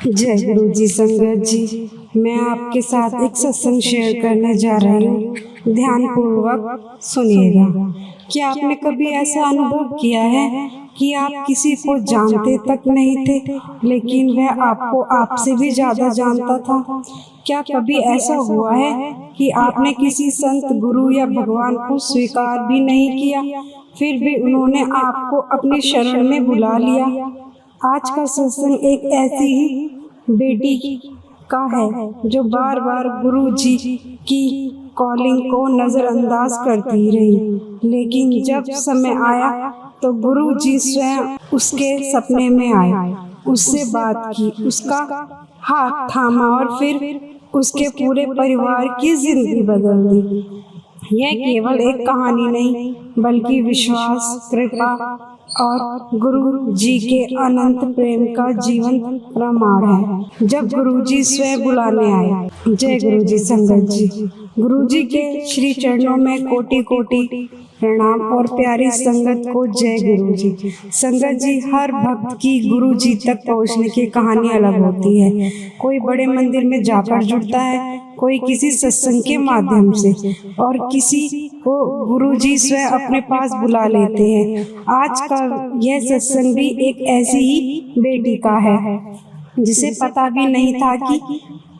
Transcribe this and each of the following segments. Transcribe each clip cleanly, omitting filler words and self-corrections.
जय गुरु जी। संगत जी, मैं आपके साथ एक सत्संग शेयर करने जा रही हूँ। ध्यान पूर्वक सुनिएगा। क्या आपने कभी ऐसा अनुभव किया है कि आप किसी को जानते तक नहीं थे, लेकिन वह आपको आपसे भी ज्यादा जानता था? क्या कभी ऐसा हुआ है कि आपने किसी संत, गुरु या भगवान को स्वीकार भी नहीं किया, फिर भी उन्होंने आपको अपनी शरण में बुला लिया? आज का सत्संग एक ऐसी ही बेटी का है जो बार बार गुरु जी की कॉलिंग को नजरअंदाज करती रही, लेकिन जब समय आया तो गुरु जी स्वयं उसके सपने में आए, उससे बात की, उसका हाथ थामा और फिर उसके पूरे परिवार की जिंदगी बदल दी। यह केवल एक कहानी नहीं, बल्कि विश्वास, कृपा और गुरु जी के अनंत प्रेम का जीवन प्रमाण है। जब गुरु जी स्वयं बुलाने आए। जय गुरु जी। संगत जी, गुरु जी के श्री चरणों में कोटि कोटि प्रणाम और प्यारी संगत को जय गुरु जी। संगत जी, हर भक्त की गुरु जी तक पहुंचने की कहानी अलग होती है। कोई बड़े मंदिर में जाकर जुड़ता है, कोई किसी सत्संग के माध्यम से, और किसी को गुरु जी स्वयं अपने पास बुला लेते हैं। आज का यह सत्संग भी एक ऐसी ही बेटी का है जिसे पता भी नहीं था कि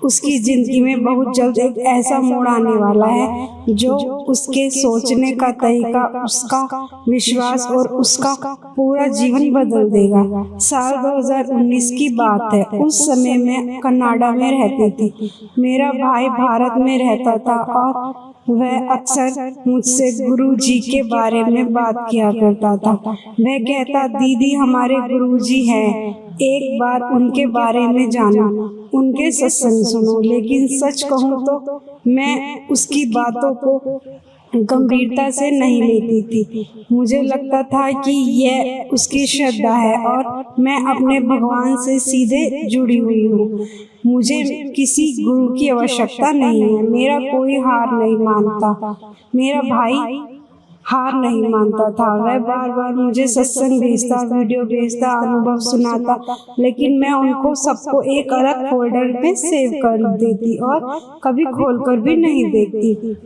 उसकी जिंदगी में बहुत जल्द एक ऐसा मोड़ आने वाला है जो उसके सोचने का तरीका, उसका विश्वास और उसका पूरा जीवन बदल देगा। साल 2019 की बात है। उस समय मैं कनाडा में रहती थी। मेरा भाई भारत में रहता था और वह अक्सर मुझसे गुरु जी के बारे में बात किया करता था। वह कहता, दीदी हमारे गुरु जी हैं, एक बार उनके बारे में जानो, उनके सत्संग सुनो। लेकिन सच कहूँ तो मैं उसकी बातों को गंभीरता से नहीं लेती थी। मुझे लगता था कि यह उसकी श्रद्धा है और मैं अपने भगवान से सीधे जुड़ी हुई हूँ। मुझे किसी गुरु की आवश्यकता नहीं है। मेरा कोई हार नहीं मानता। मेरा भाई हार नहीं मानता था। वह बार बार मुझे सत्संग भेजता, वीडियो भेजता, अनुभव सुनाता, लेकिन मैं उनको सबको एक अलग फोल्डर में सेव कर देती और कभी खोलकर भी नहीं देखती।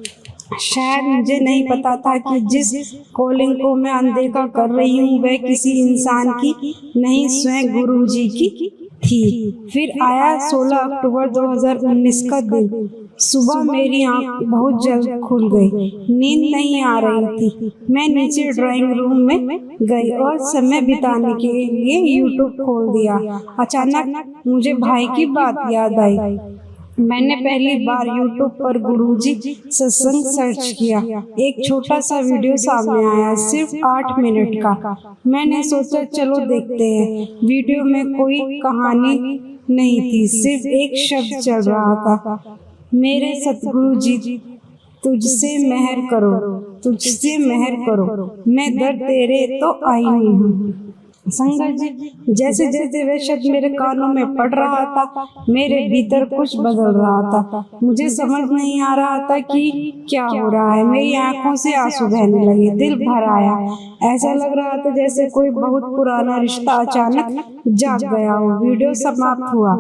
शायद मुझे नहीं पता था कि जिस कॉलिंग को मैं अनदेखा कर रही हूँ वह किसी इंसान की नहीं, स्वयं गुरु जी की थी। फिर आया 16 अक्टूबर 2019 का दिन। सुबह मेरी आंख बहुत जल्द खुल गई। नींद नहीं आ रही थी। मैं नीचे ड्राइंग रूम में गई और समय बिताने के लिए यूट्यूब खोल दिया। अचानक मुझे भाई की बात याद आई। मैंने पहली बार यूट्यूब पर गुरुजी सत्संग सर्च किया। एक छोटा सा वीडियो सामने आया, सिर्फ 8 मिनट का। मैंने सोचा चलो देखते हैं। वीडियो में कोई कहानी नहीं थी, सिर्फ एक शब्द चल रहा था, मेरे सतगुरु जी तुझसे मेहर करो, तुझसे मेहर करो, मैं दर तेरे तो आई हूँ। संगत जी, जैसे जैसे वह शब्द मेरे कानों में पड़ रहा था, मेरे भीतर कुछ बदल रहा था। मुझे समझ नहीं आ रहा था कि क्या हो रहा है। मेरी आंखों से आंसू बहने लगे, दिल भर आया। ऐसा लग रहा था जैसे कोई बहुत पुराना रिश्ता अचानक जाग गया हो। वीडियो समाप्त हुआ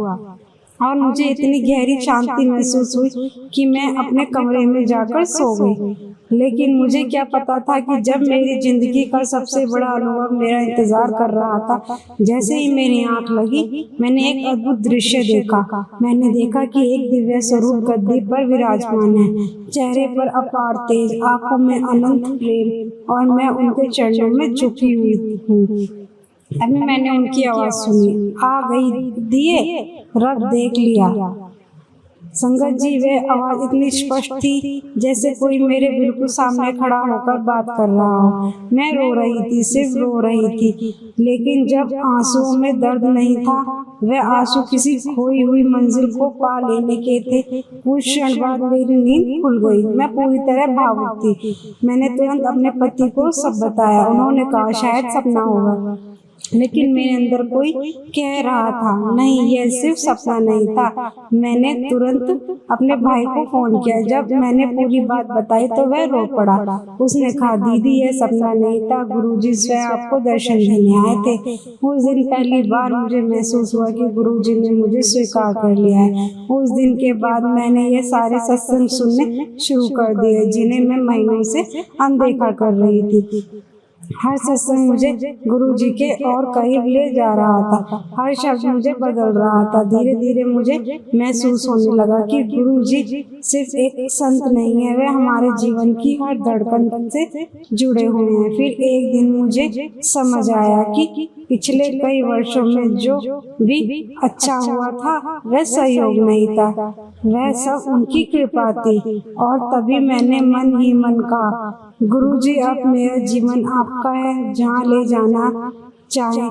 और मुझे इतनी गहरी शांति महसूस हुई कि मैं अपने कमरे में जाकर सो गई। लेकिन मुझे क्या पता था कि जब मेरी जिंदगी का सबसे बड़ा अनुभव मेरा इंतजार कर रहा था। जैसे ही मेरी आंख लगी, मैंने एक अद्भुत दृश्य देखा। मैंने देखा कि एक दिव्य स्वरूप गद्दी पर विराजमान है, चेहरे पर अपार तेज, आंखों में अनंत प्रेम, और मैं उनके चरणों में झुकी हुई हूँ। अभी मैंने उनकी आवाज सुनी, आ गई दिए, रब देख लिया। संगत जी, वह आवाज इतनी स्पष्ट थी जैसे कोई मेरे बिल्कुल सामने खड़ा होकर बात कर रहा हो। मैं रो रही थी, सिर्फ रो रही थी। लेकिन जब आंसुओं में दर्द नहीं था, वह आंसू किसी खोई हुई मंजिल को पा लेने के थे। कुछ क्षण बाद मेरी नींद खुल गई। मैं पूरी तरह भावुक थी। मैंने तुरंत अपने पति को सब बताया। उन्होंने कहा शायद सपना होगा। लेकिन मेरे अंदर कोई कह रहा था नहीं, यह सिर्फ सपना नहीं था। मैंने तुरंत अपने भाई को फोन किया। जब मैंने पूरी बात बताई तो वह रो पड़ा। उसने कहा, दीदी यह सपना नहीं था, गुरुजी स्वयं आपको दर्शन देने आए थे। उस दिन पहली बार मुझे महसूस हुआ कि गुरुजी ने मुझे स्वीकार कर लिया है। उस दिन के बाद मैंने ये सारे सत्संग सुनने शुरू कर दिए जिन्हें मैं महीनों से अनदेखा कर रही थी। हर सत्संग मुझे गुरुजी के और करीब ले जा रहा था। हर शब्द मुझे बदल रहा था। धीरे धीरे मुझे महसूस होने लगा कि गुरुजी सिर्फ एक संत नहीं है, वे हमारे जीवन की हर धड़कन से जुड़े हुए हैं। फिर एक दिन मुझे समझ आया कि पिछले कई वर्षों में जो भी अच्छा हुआ था वह सहयोग नहीं था, वह सब उनकी कृपा थी। और तभी मैंने मन ही मन कहा, गुरुजी अब मेरा जीवन आपका है, जहाँ ले जाना चाहे,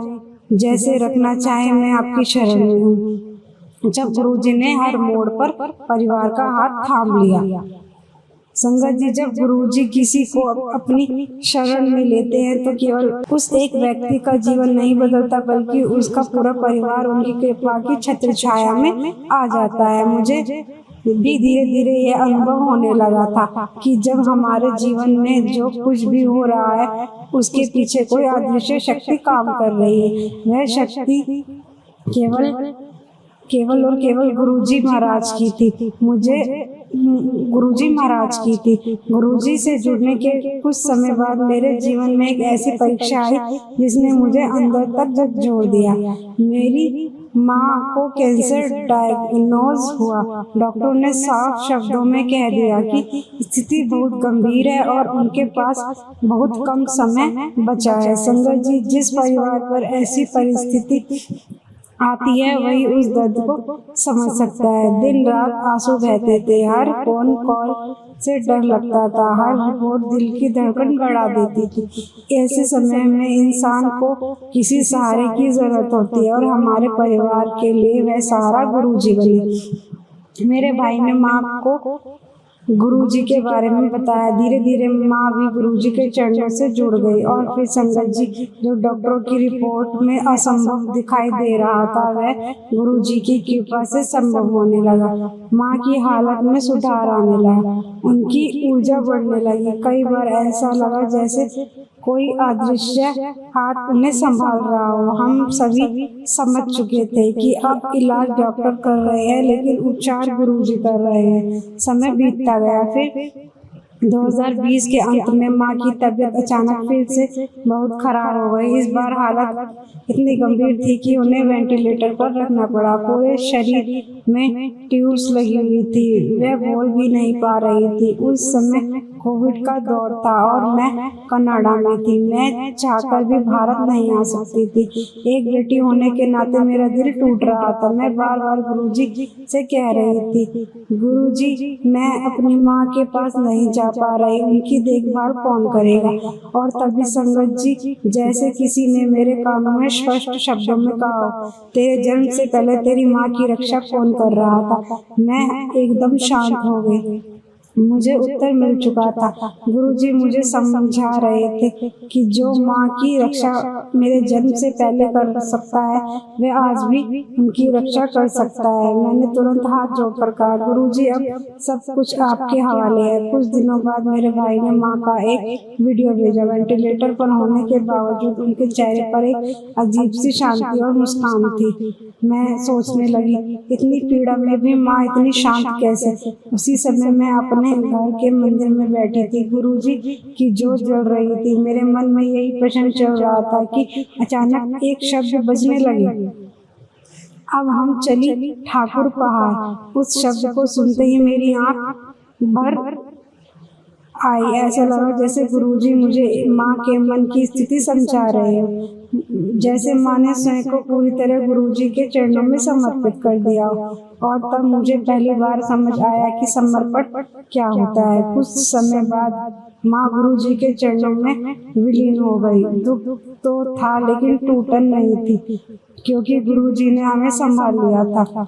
जैसे रखना चाहे, मैं आपकी शरण में हूँ। जब गुरुजी ने हर मोड़ पर परिवार का हाथ थाम लिया। संगत जी, जब गुरुजी किसी को अपनी शरण में लेते हैं तो केवल उस एक व्यक्ति का जीवन नहीं बदलता, बल्कि उसका पूरा परिवार उनकी कृपा की छत्र छाया में आ जाता है। मुझे भी धीरे धीरे यह अनुभव होने लगा था कि जब हमारे जीवन में जो कुछ भी हो रहा है उसके पीछे कोई अदृश्य शक्ति काम कर रही है। वह शक्ति केवल गुरुजी महाराज की थी। मुझे गुरुजी महाराज की थी। गुरुजी से जुड़ने के कुछ समय बाद मेरे जीवन में एक ऐसी परीक्षा आई जिसने मुझे अंदर तक झकझोर दिया। मेरी माँ को कैंसर डायग्नोज हुआ। डॉक्टर ने साफ शब्दों में कह दिया कि स्थिति बहुत गंभीर है और उनके पास बहुत कम समय बचा है। संगत जी, जिस परिवार पर ऐसी परिस्थिति आती है वही उस दर्द को समझ सकता है। दिन रात आंसू बहते थे, हर फोन कॉल से डर लगता था, हर रिपोर्ट दिल की धड़कन बढ़ा देती थी। ऐसे समय में इंसान को किसी सहारे की जरूरत होती है और हमारे परिवार के लिए वह सहारा गुरुजी बने। मेरे भाई ने माँ को गुरुजी के बारे में बताया। धीरे धीरे माँ भी गुरुजी के चरणों से जुड़ गई। और फिर संगत जी, जो डॉक्टरों की रिपोर्ट में असंभव दिखाई दे रहा था वह गुरुजी की कृपा से संभव होने लगा। माँ की हालत में सुधार आने लगा, उनकी ऊर्जा बढ़ने लगी। कई बार ऐसा लगा जैसे कोई अदृश्य हाथ उन्हें संभाल रहा हो। हम सभी समझ चुके थे कि अब इलाज डॉक्टर कर रहे हैं, लेकिन उपचार गुरुजी कर रहे हैं। समय बीतता गया। फिर 2020 के अंत में माँ की तबीयत अचानक फिर से बहुत खराब हो गई। इस बार हालत इतनी गंभीर थी कि उन्हें वेंटिलेटर पर रखना पड़ा। पूरे शरीर में ट्यूब्स लगी हुई थी, वह बोल भी नहीं पा रही थी। उस समय कोविड का दौर था और मैं कनाडा में थी। मैं चाहकर भी भारत नहीं आ सकती थी। एक बेटी होने के नाते मेरा दिल टूट रहा था। मैं बार बार गुरुजी से कह रही थी, गुरुजी मैं अपनी माँ के पास नहीं जा पा रही, उनकी देखभाल कौन करेगा। और तभी संगत जी, जैसे किसी ने मेरे कानों में स्पष्ट शब्दों में कहा, तेरे जन्म से पहले तेरी माँ की रक्षा कौन कर रहा था। मैं एकदम शांत हो गई। मुझे उत्तर मिल चुका था। गुरुजी मुझे समझा रहे थे कि जो माँ की रक्षा मेरे जन्म से पहले कर सकता है वह आज भी उनकी रक्षा कर सकता है। मैंने तुरंत हाथ जोड़कर कहा, गुरुजी अब सब कुछ आपके हवाले है। कुछ दिनों बाद मेरे भाई ने माँ का एक वीडियो भेजा। वेंटिलेटर पर होने के बावजूद उनके चेहरे पर एक अजीब सी शांति और मुस्कान थी। मैं सोचने लगी, इतनी पीड़ा में भी माँ इतनी शांत कैसे। उसी समय मैं अपने घर के मंदिर में बैठी थी, गुरुजी की जोत जल रही थी। मेरे मन में यही प्रश्न चल रहा था कि अचानक एक शब्द बजने लगे, अब हम चली ठाकुर पहाड़। उस शब्द को सुनते ही मेरी आंख भर आई। ऐसा लगा जैसे गुरुजी मुझे माँ के मन की स्थिति समझा रहे हो, जैसे माँ ने स्वयं को पूरी तरह गुरुजी के चरणों में समर्पित कर दिया। और तब मुझे पहली बार समझ आया कि समर्पण क्या होता है। कुछ समय बाद माँ गुरुजी के चरणों में विलीन हो गई। दुख तो था लेकिन टूटन नहीं थी, क्योंकि गुरुजी ने हमें संभाल लिया था।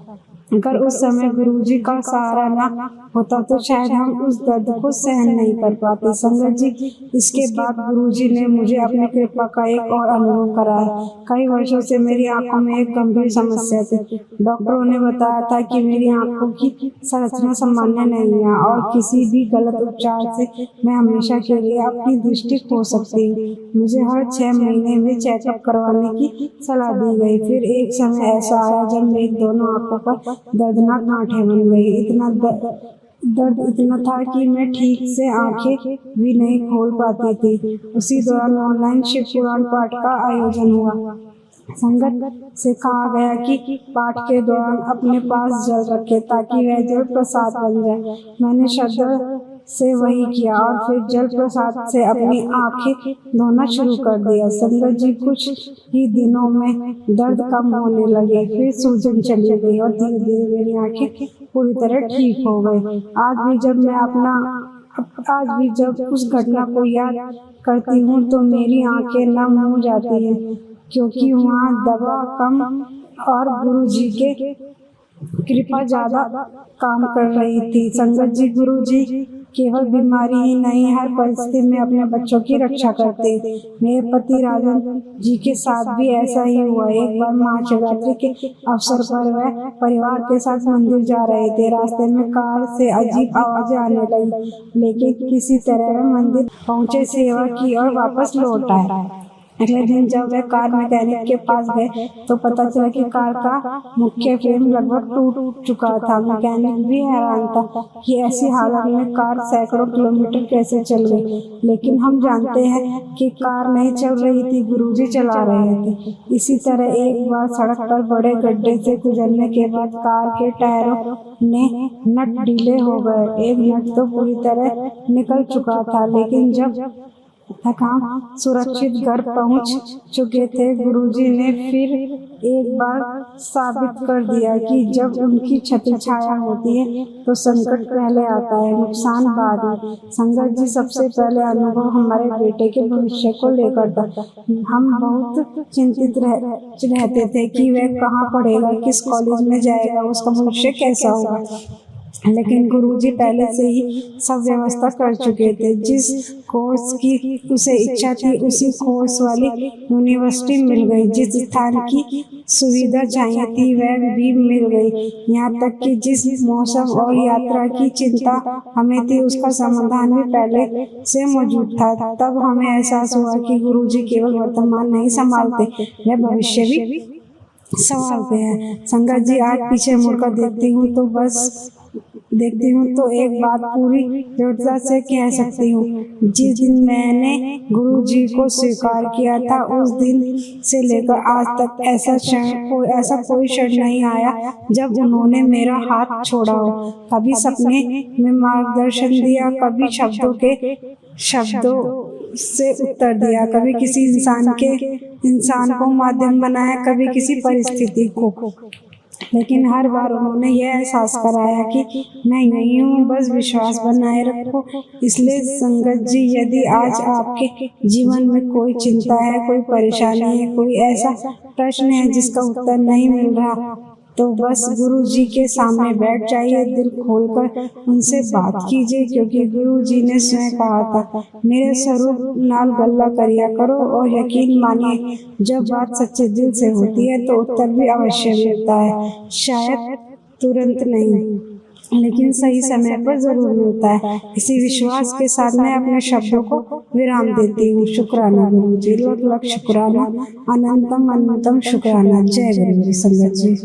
अगर उस समय गुरुजी का सहारा ना होता तो शायद हम उस दर्द को सहन नहीं कर पाते। संगत जी, इसके बाद गुरुजी ने मुझे अपनी कृपा का एक और अनुभव कराया। कई वर्षों से मेरी आंखों में एक गंभीर समस्या थी। डॉक्टरों ने बताया था कि मेरी आंखों की संरचना सामान्य नहीं है और किसी भी गलत उपचार से मैं हमेशा के लिए अपनी दृष्टि खो सकती हूँ। मुझे हर 6 महीने में चेकअप करवाने की सलाह दी गई। फिर एक समय ऐसा आया जब मेरी दोनों आंखों पर दर्दनाक गांठें बन गई। दर्द इतना था कि मैं ठीक से आंखें भी नहीं खोल पाती थी। उसी दौरान ऑनलाइन शिव पुराण पाठ का आयोजन हुआ। संगत से कहा गया कि पाठ के दौरान अपने पास जल रखे ताकि वह जल प्रसाद बन जाए। मैंने श्रद्धा से वही किया और फिर जल प्रसाद से अपनी आंखें धोना शुरू कर दिया। संगत जी, कुछ ही दिनों में दर्द कम होने लगे, फिर सूजन चली गई और धीरे धीरे मेरी आंखें पूरी तरह ठीक हो गई। आज भी जब उस घटना को याद करती हूँ तो मेरी आंखें नम हो जाती हैं, क्योंकि वहाँ दवा कम और गुरुजी के कृपा ज्यादा काम कर रही थी। संगत जी, गुरुजी केवल बीमारी ही नहीं, हर परिस्थिति में अपने बच्चों की रक्षा करते। मेरे पति राजन जी के साथ भी ऐसा ही हुआ। एक बार महाशिवरात्रि के अवसर पर वह परिवार के साथ मंदिर जा रहे थे। रास्ते में कार से अजीब आवाजें आने लगी, लेकिन किसी तरह वह मंदिर पहुंचे, सेवा की और वापस लौट आए। अगले दिन जब वे कार मैकेनिक के पास गए तो पता चला कि कार का मुख्य फ्रेम लगभग टूट चुका था। मैकेनिक भी हैरान था कि ऐसी हालत में कार सैकड़ों किलोमीटर कैसे चल गई। लेकिन हम जानते हैं कि कार नहीं चल रही थी, गुरुजी चला रहे थे। इसी तरह एक बार सड़क पर बड़े गड्ढे से गुजरने के बाद कार के टायरों ने नट ढीले हो गए। एक नट तो पूरी तरह निकल चुका था, लेकिन जब हम सुरक्षित घर पहुंच चुके थे, गुरुजी ने फिर एक बार साबित कर दिया कि जब उनकी छत्र छाया होती है तो संकट पहले आता है, नुकसान बाद में। संगत जी, सबसे पहले अनुभव हमारे बेटे के भविष्य को लेकर था। हम बहुत चिंतित रहते थे कि वह कहाँ पढ़ेगा, किस कॉलेज में जाएगा, उसका भविष्य कैसा होगा। लेकिन गुरुजी पहले से ही सब व्यवस्था कर चुके थे। जिस कोर्स की उसे इच्छा थी उसी कोर्स वाली यूनिवर्सिटी मिल गई। जिस स्थान की सुविधा चाहिए थी वह भी मिल गई। यहाँ तक कि जिस मौसम और यात्रा की चिंता हमें थी उसका समाधान भी पहले से मौजूद था। तब हमें एहसास हुआ कि गुरुजी केवल वर्तमान नहीं संभालते, वह भविष्य भी संभालते हैं। संगत जी, आज पीछे मुड़कर देखती हूँ तो एक बात पूरी दृढ़ता से कह सकती हूँ। जिस दिन मैंने गुरुजी को स्वीकार किया था उस दिन से लेकर आज तक ऐसा कोई क्षण नहीं आया जब उन्होंने मेरा हाथ छोड़ा हो। कभी सपने में मार्गदर्शन दिया, कभी शब्दों से उत्तर दिया, कभी किसी इंसान को माध्यम बनाया, कभी किसी परिस्थिति को। लेकिन हर बार उन्होंने यह एहसास कराया कि मैं यही हूँ, बस विश्वास बनाए रखो। इसलिए संगत जी, यदि आज आपके जीवन में कोई चिंता है, कोई परेशानी है, कोई ऐसा प्रश्न है जिसका उत्तर नहीं मिल रहा, तो बस गुरु जी के सामने बैठ जाइए, दिल खोलकर उनसे बात कीजिए, क्योंकि गुरु जी ने स्वयं कहा था, मेरे स्वरूप नाल गल्ला करिया करो। और यकीन मानिए, जब बात सच्चे दिल से होती है तो उत्तर भी अवश्य मिलता है। शायद तुरंत नहीं, लेकिन सही समय पर जरूर मिलता है। इसी विश्वास के साथ मैं अपने शब्दों को विराम देती हूँ। शुक्राना गुरु जी, लाख लाख शुक्राना, अनंतम अनंतम शुक्राना। जय गुरु जी। संगत जी।